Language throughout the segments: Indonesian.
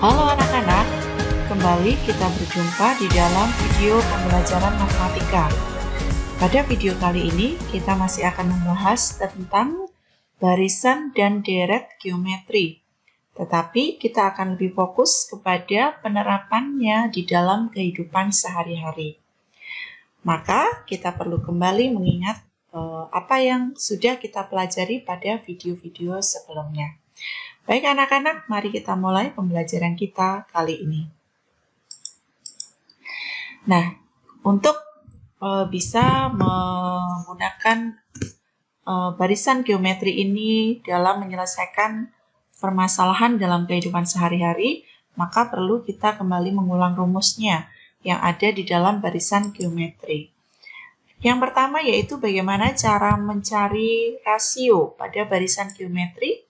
Halo anak-anak, kembali kita berjumpa di dalam video pembelajaran matematika. Pada video kali ini, kita masih akan membahas tentang barisan dan deret geometri. Tetapi kita akan lebih fokus kepada penerapannya di dalam kehidupan sehari-hari. Maka kita perlu kembali mengingat apa yang sudah kita pelajari pada video-video sebelumnya. Baik anak-anak, mari kita mulai pembelajaran kita kali ini. Nah, untuk bisa menggunakan barisan geometri ini dalam menyelesaikan permasalahan dalam kehidupan sehari-hari, maka perlu kita kembali mengulang rumusnya yang ada di dalam barisan geometri. Yang pertama yaitu bagaimana cara mencari rasio pada barisan geometri.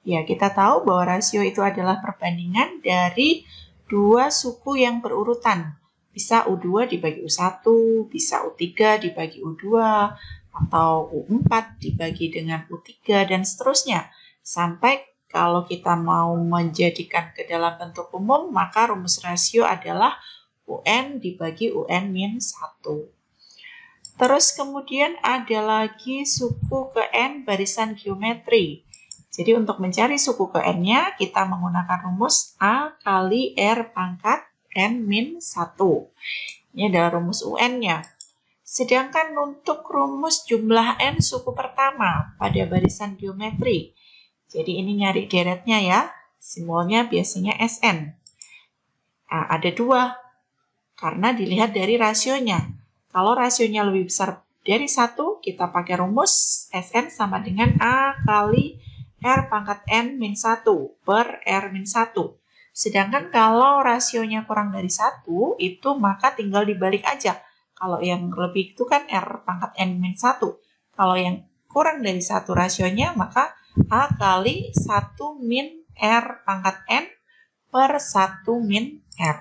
Ya, kita tahu bahwa rasio itu adalah perbandingan dari dua suku yang berurutan. Bisa U2 dibagi U1, bisa U3 dibagi U2, atau U4 dibagi dengan U3, dan seterusnya. Sampai kalau kita mau menjadikan ke dalam bentuk umum, maka rumus rasio adalah UN dibagi UN-1. Terus kemudian ada lagi suku ke N barisan geometri. Jadi untuk mencari suku ke N-nya, kita menggunakan rumus A kali R pangkat N-1. Ini adalah rumus UN-nya. Sedangkan untuk rumus jumlah N suku pertama pada barisan geometri. Jadi ini nyari deretnya ya. Simbolnya biasanya SN. Nah, ada dua. Karena dilihat dari rasionya. Kalau rasionya lebih besar dari 1, kita pakai rumus SN sama dengan A kali R pangkat N-1 per R-1. Sedangkan kalau rasionya kurang dari 1, itu maka tinggal dibalik aja. Kalau yang lebih itu kan R pangkat N-1. Kalau yang kurang dari 1 rasionya, maka A kali 1 min R pangkat N per 1 min R.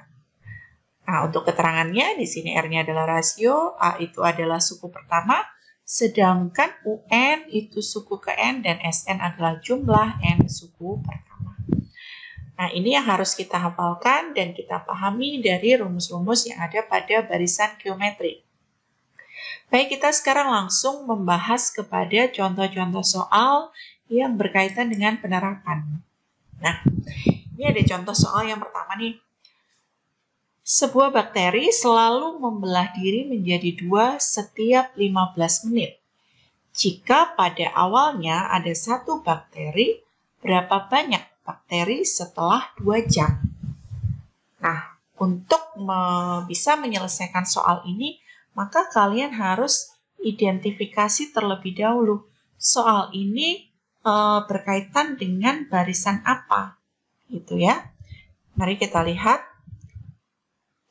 Nah, untuk keterangannya, di sini R-nya adalah rasio, A itu adalah suku pertama, sedangkan UN itu suku ke N dan SN adalah jumlah N suku pertama. Nah, ini yang harus kita hafalkan dan kita pahami dari rumus-rumus yang ada pada barisan geometri. Baik, kita sekarang langsung membahas kepada contoh-contoh soal yang berkaitan dengan penerapan. Nah, ini ada contoh soal yang pertama nih. Sebuah bakteri selalu membelah diri menjadi 2 setiap 15 menit. Jika pada awalnya ada 1 bakteri, berapa banyak bakteri setelah 2 jam? Nah, untuk bisa menyelesaikan soal ini, maka kalian harus identifikasi terlebih dahulu. Soal ini berkaitan dengan barisan apa? Gitu ya. Mari kita lihat.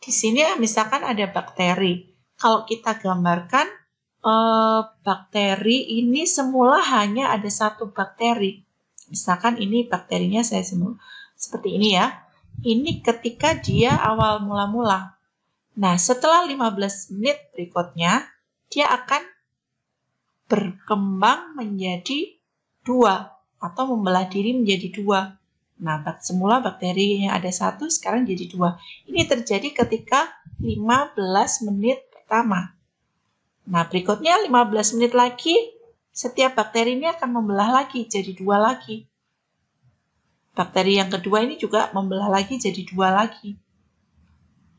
Di sini misalkan ada bakteri. Kalau kita gambarkan bakteri ini semula hanya ada 1 bakteri. Misalkan ini bakterinya saya seperti ini ya. Ini ketika dia awal mula-mula. Nah, setelah 15 menit berikutnya, dia akan berkembang menjadi 2 atau membelah diri menjadi 2. Nah, semula bakterinya ada 1, sekarang jadi 2. Ini terjadi ketika 15 menit pertama. Nah, berikutnya 15 menit lagi, setiap bakteri ini akan membelah lagi, jadi 2 lagi. Bakteri yang kedua ini juga membelah lagi, jadi 2 lagi.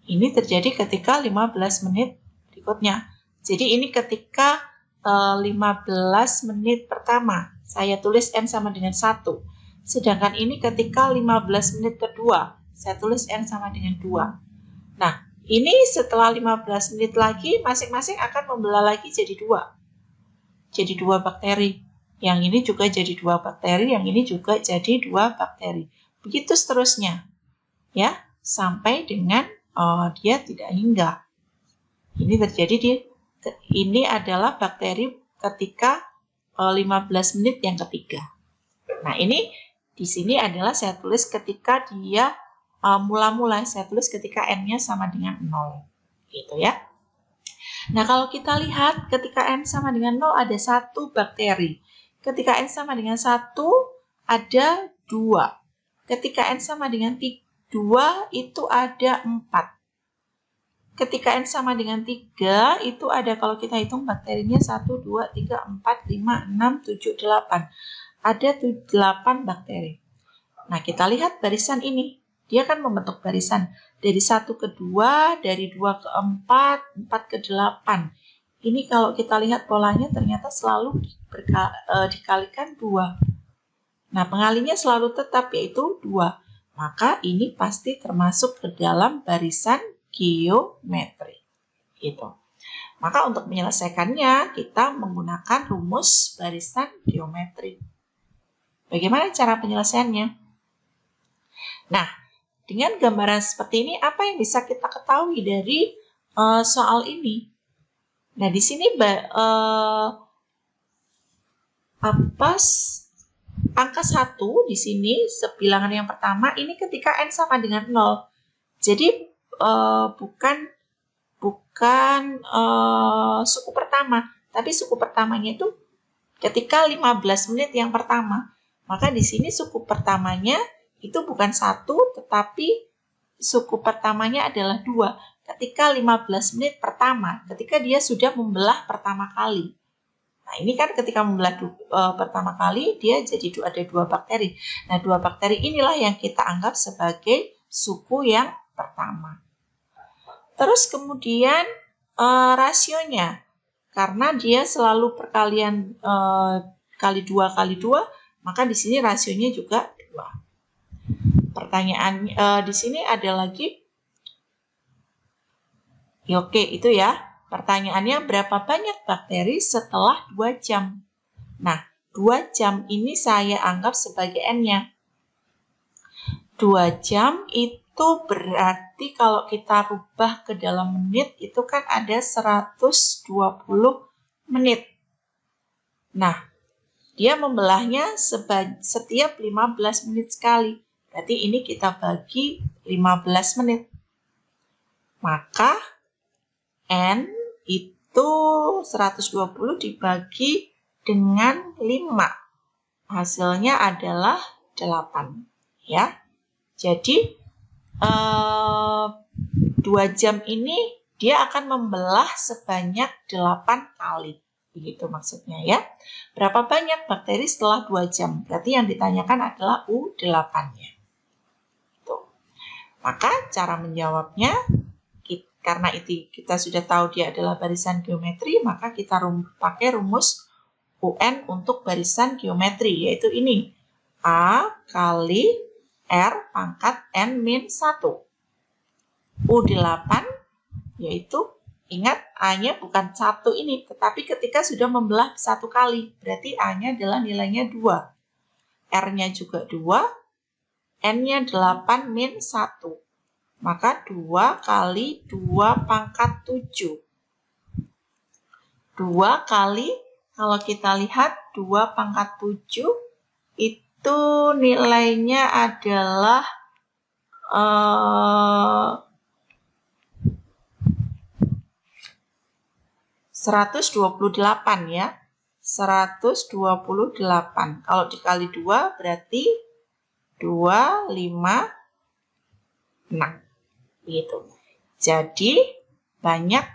Ini terjadi ketika 15 menit berikutnya. Jadi ini ketika 15 menit pertama. Saya tulis N sama dengan 1. Sedangkan ini ketika 15 menit kedua, saya tulis N sama dengan 2. Nah, ini setelah 15 menit lagi, masing-masing akan membelah lagi jadi 2. Jadi 2 bakteri. Yang ini juga jadi 2 bakteri, yang ini juga jadi 2 bakteri. Begitu seterusnya. Ya, sampai dengan dia tidak hingga. Ini terjadi ini adalah bakteri ketika 15 menit yang ketiga. Nah, ini di sini adalah saya tulis ketika dia mula-mula, saya tulis ketika N-nya sama dengan 0. Gitu ya. Nah, kalau kita lihat ketika N sama dengan 0 ada 1 bakteri. Ketika N sama dengan 1 ada 2. Ketika N sama dengan 3 2 itu ada 4. Ketika N sama dengan 3, itu ada, kalau kita hitung bakterinya 1, 2, 3, 4, 5, 6, 7, 8. Ada 8 bakteri. Nah, kita lihat barisan ini. Dia kan membentuk barisan dari 1 ke 2, dari 2 ke 4, 4 ke 8. Ini kalau kita lihat polanya ternyata selalu dikalikan 2. Nah, pengalinya selalu tetap, yaitu 2. Maka ini pasti termasuk ke dalam barisan geometri. Gitu. Maka untuk menyelesaikannya, kita menggunakan rumus barisan geometri. Bagaimana cara penyelesaiannya? Nah, dengan gambaran seperti ini, apa yang bisa kita ketahui dari soal ini? Nah, di sini angka 1 di sini, bilangan yang pertama, ini ketika N sama dengan 0. Jadi, bukan suku pertama, tapi suku pertamanya itu ketika 15 menit yang pertama. Maka di sini suku pertamanya itu bukan 1, tetapi suku pertamanya adalah 2. Ketika 15 menit pertama, ketika dia sudah membelah pertama kali. Nah, ini kan ketika membelah pertama kali, dia jadi ada 2 bakteri. Nah, 2 bakteri inilah yang kita anggap sebagai suku yang pertama. Terus kemudian rasionya, karena dia selalu perkalian kali 2 kali 2, maka di sini rasionya juga 2. Pertanyaan di sini ada lagi. Ya, oke, itu ya. Pertanyaannya, berapa banyak bakteri setelah 2 jam? Nah, 2 jam ini saya anggap sebagai N-nya. 2 jam itu berarti kalau kita rubah ke dalam menit, itu kan ada 120 menit. Nah, dia membelahnya setiap 15 menit sekali. Berarti ini kita bagi 15 menit. Maka N itu 120 dibagi dengan 5. Hasilnya adalah 8. Ya. Jadi 2 jam ini dia akan membelah sebanyak 8 kali. Begitu maksudnya ya. Berapa banyak bakteri setelah 2 jam? Berarti yang ditanyakan adalah U8-nya. Tuh. Maka cara menjawabnya, karena itu kita sudah tahu dia adalah barisan geometri, maka kita pakai rumus UN untuk barisan geometri, yaitu ini. A kali R pangkat N-1. U8, yaitu, ingat A-nya bukan 1 ini, tetapi ketika sudah membelah 1 kali, berarti A-nya adalah nilainya 2. R-nya juga 2, N-nya 8 min 1. Maka 2 kali 2 pangkat 7. 2 kali, kalau kita lihat 2 pangkat 7, itu nilainya adalah 128 ya. 128. Kalau dikali 2 berarti 2, 5, 6. Gitu. Jadi banyak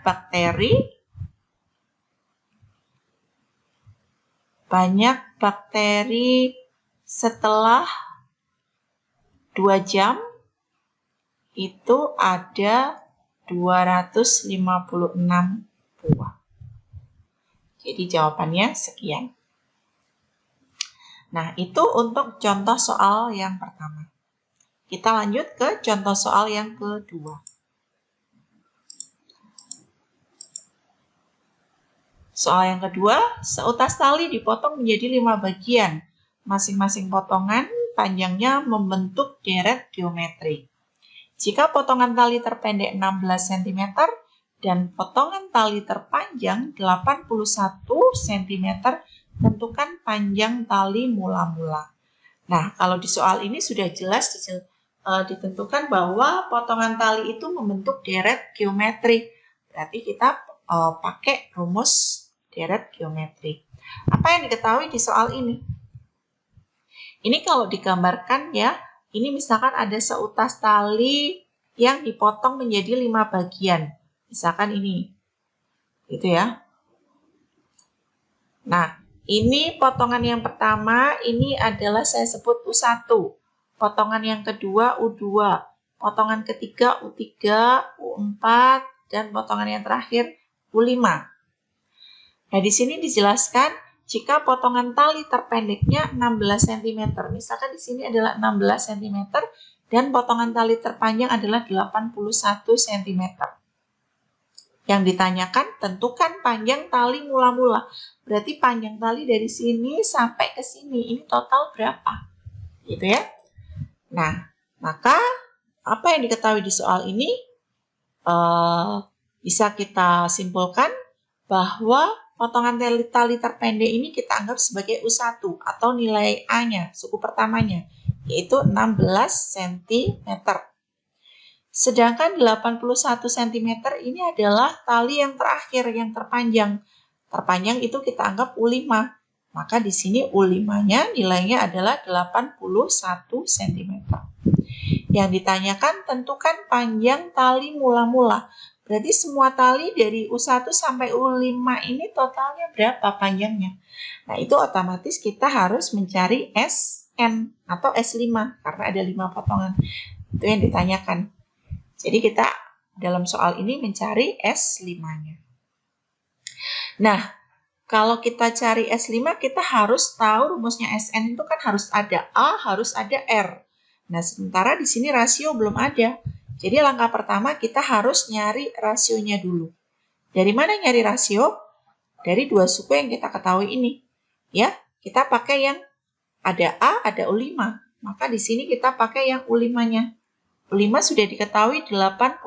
bakteri setelah 2 jam itu ada 256 buah. Jadi jawabannya sekian. Nah, itu untuk contoh soal yang pertama. Kita lanjut ke contoh soal yang kedua. Soal yang kedua, seutas tali dipotong menjadi 5 bagian. Masing-masing potongan panjangnya membentuk deret geometri. Jika potongan tali terpendek 16 cm dan potongan tali terpanjang 81 cm, tentukan panjang tali mula-mula. Nah, kalau di soal ini sudah jelas ditentukan bahwa potongan tali itu membentuk deret geometri. Berarti kita pakai rumus deret geometri. Apa yang diketahui di soal ini? Ini kalau digambarkan ya, ini misalkan ada seutas tali yang dipotong menjadi 5 bagian. Misalkan ini. Gitu ya. Nah, ini potongan yang pertama, ini adalah saya sebut U1. Potongan yang kedua U2. Potongan ketiga U3, U4, dan potongan yang terakhir U5. Nah, di sini dijelaskan jika potongan tali terpendeknya 16 cm. Misalkan di sini adalah 16 cm dan potongan tali terpanjang adalah 81 cm. Yang ditanyakan, tentukan panjang tali mula-mula. Berarti panjang tali dari sini sampai ke sini, ini total berapa? Gitu ya. Nah, maka apa yang diketahui di soal ini? Bisa kita simpulkan bahwa potongan tali terpendek ini kita anggap sebagai U1 atau nilai A-nya, suku pertamanya, yaitu 16 cm. Sedangkan 81 cm ini adalah tali yang terakhir, yang terpanjang. Terpanjang itu kita anggap U5. Maka di sini U5-nya nilainya adalah 81 cm. Yang ditanyakan, tentukan panjang tali mula-mula. Berarti semua tali dari U1 sampai U5 ini totalnya berapa panjangnya? Nah, itu otomatis kita harus mencari SN atau S5 karena ada 5 potongan. Itu yang ditanyakan. Jadi kita dalam soal ini mencari S5-nya. Nah, kalau kita cari S5, kita harus tahu rumusnya SN itu kan harus ada A, harus ada R. Nah, sementara di sini rasio belum ada. Jadi langkah pertama kita harus nyari rasionya dulu. Dari mana nyari rasio? Dari dua suku yang kita ketahui ini. Ya, kita pakai yang ada A, ada U5. Maka di sini kita pakai yang U5-nya. U5 sudah diketahui 81.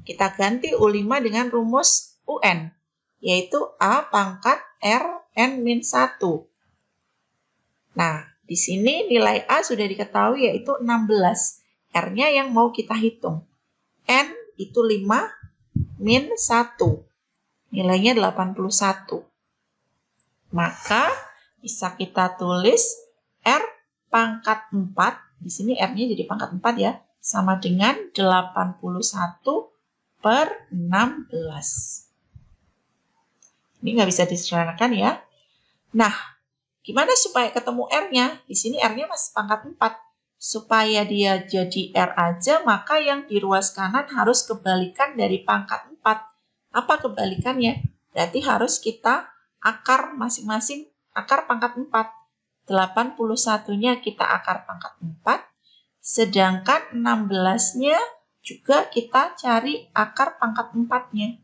Kita ganti U5 dengan rumus UN, yaitu A pangkat R N-1. Nah, di sini nilai A sudah diketahui yaitu 16. R-nya yang mau kita hitung. N itu 5 min 1. Nilainya 81. Maka bisa kita tulis R pangkat 4. Di sini R-nya jadi pangkat 4 ya. Sama dengan 81 per 16. Ini nggak bisa disederhanakan ya. Nah, gimana supaya ketemu R-nya? Di sini R-nya masih pangkat 4. Supaya dia jadi R aja, maka yang di ruas kanan harus kebalikan dari pangkat 4. Apa kebalikannya? Berarti harus kita akar masing-masing, akar pangkat 4. 81-nya kita akar pangkat 4. Sedangkan 16-nya juga kita cari akar pangkat 4-nya.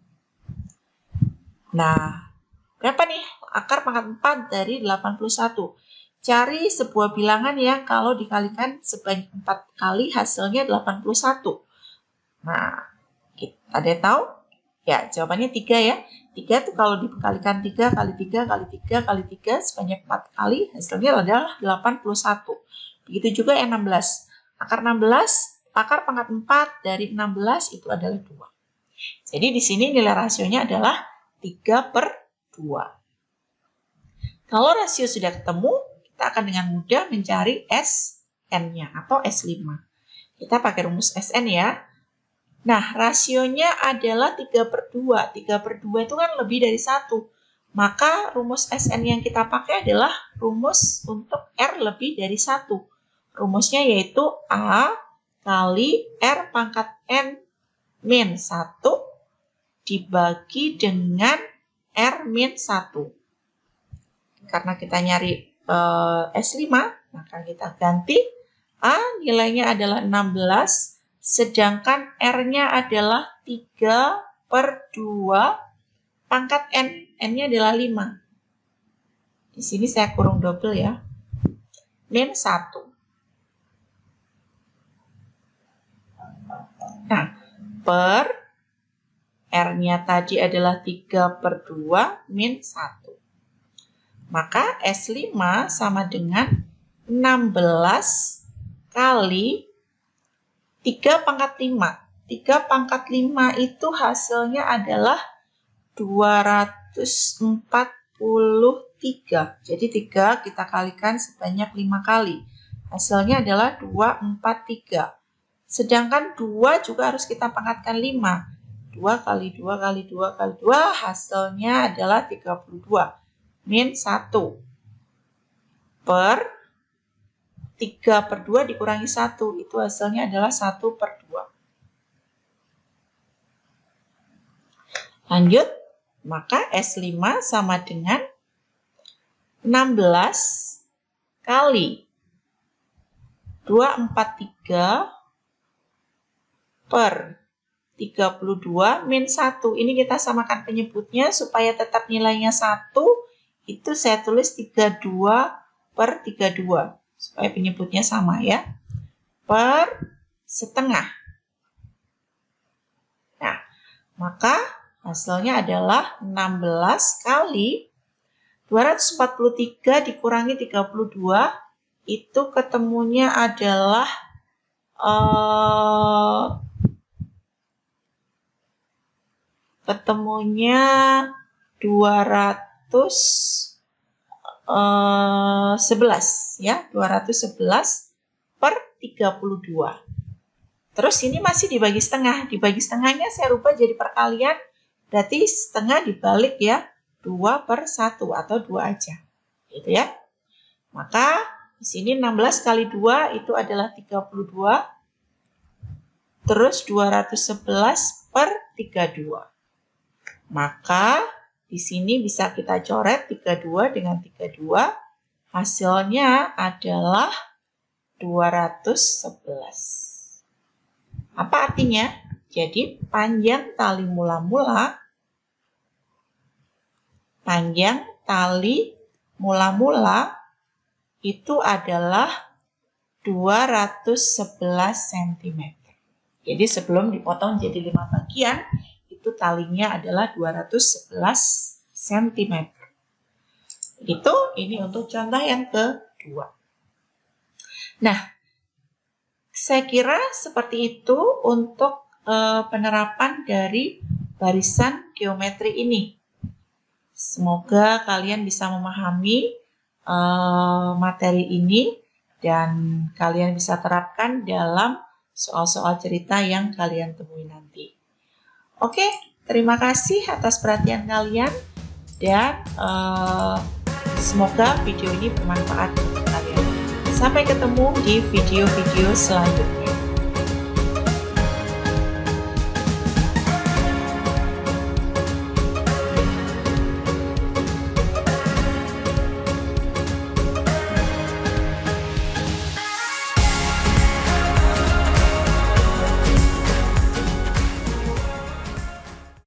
Nah, berapa nih akar pangkat 4 dari 81? Cari sebuah bilangan yang kalau dikalikan sebanyak 4 kali hasilnya 81. Nah, ada yang tahu? Ya, jawabannya 3 ya. 3 itu kalau dikalikan 3 kali 3 kali 3 kali 3 sebanyak 4 kali hasilnya adalah 81. Begitu juga yang 16. Akar 16, akar pangkat 4 dari 16 itu adalah 2. Jadi di sini nilai rasionya adalah 3 per 2. Kalau rasio sudah ketemu, kita akan dengan mudah mencari SN-nya atau S5. Kita pakai rumus SN ya. Nah, rasionya adalah 3 per 2. 3 per 2 itu kan lebih dari 1. Maka rumus SN yang kita pakai adalah rumus untuk R lebih dari 1. Rumusnya yaitu A kali R pangkat N min 1 dibagi dengan R min 1. Karena kita nyari S5, maka kita ganti A nilainya adalah 16, sedangkan R-nya adalah 3 per 2 pangkat N. N-nya adalah 5. Di sini saya kurung double ya. Min 1. Nah, per R-nya tadi adalah 3 per 2 min 1. Maka S5 sama dengan 16 kali 3 pangkat 5. 3 pangkat 5 itu hasilnya adalah 243. Jadi 3 kita kalikan sebanyak 5 kali. Hasilnya adalah 243. Sedangkan 2 juga harus kita pangkatkan 5. 2 kali 2 kali 2 kali 2 hasilnya adalah 32. Min 1. Per 3/2 dikurangi 1. Itu hasilnya adalah 1/2. Lanjut, maka S5 sama dengan 16 kali 243 per 32 min 1. Ini kita samakan penyebutnya supaya tetap nilainya 1. Itu saya tulis 32 per 32. Supaya penyebutnya sama ya. Per setengah. Nah, maka hasilnya adalah 16 kali 243 dikurangi 32. Itu ketemunya adalah ketemunya 211 ya, 211 per 32. Terus ini masih dibagi setengah. Dibagi setengahnya saya rubah jadi perkalian, berarti setengah dibalik ya, 2/1 atau 2 aja. Gitu ya. Maka di sini 16 kali 2 itu adalah 32. Terus 211 per 32. Maka di sini bisa kita coret 32 dengan 32. Hasilnya adalah 211. Apa artinya? Jadi panjang tali mula-mula itu adalah 211 cm. Jadi sebelum dipotong jadi 5 bagian, itu talinya adalah 211 cm. Itu ini untuk contoh yang kedua. Nah, saya kira seperti itu untuk penerapan dari barisan geometri ini. Semoga kalian bisa memahami materi ini dan kalian bisa terapkan dalam soal-soal cerita yang kalian temui nanti. Oke, terima kasih atas perhatian kalian dan semoga video ini bermanfaat untuk kalian. Sampai ketemu di video-video selanjutnya.